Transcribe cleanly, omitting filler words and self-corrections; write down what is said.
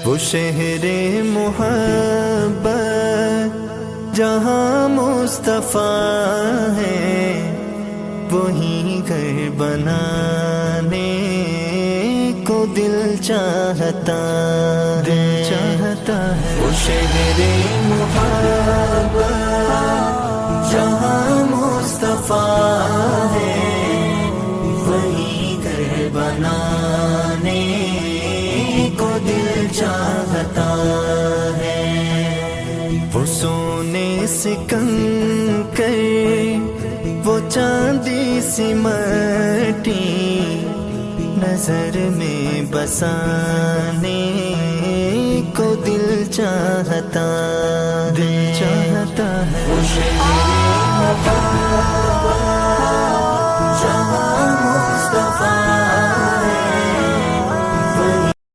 وہ شہر محبت جہاں مصطفیٰ ہے، وہی گھر بنانے کو دل چاہتا ہے۔ وہ شہر محبت جہاں مصطفیٰ ہے، وہی گھر بنانے کو دل چاہتا ہے۔ وہ سونے سے کنکر، وہ چاندی سی مٹی، نظر میں بسانے کو دل چاہتا ہے۔ وہ شہر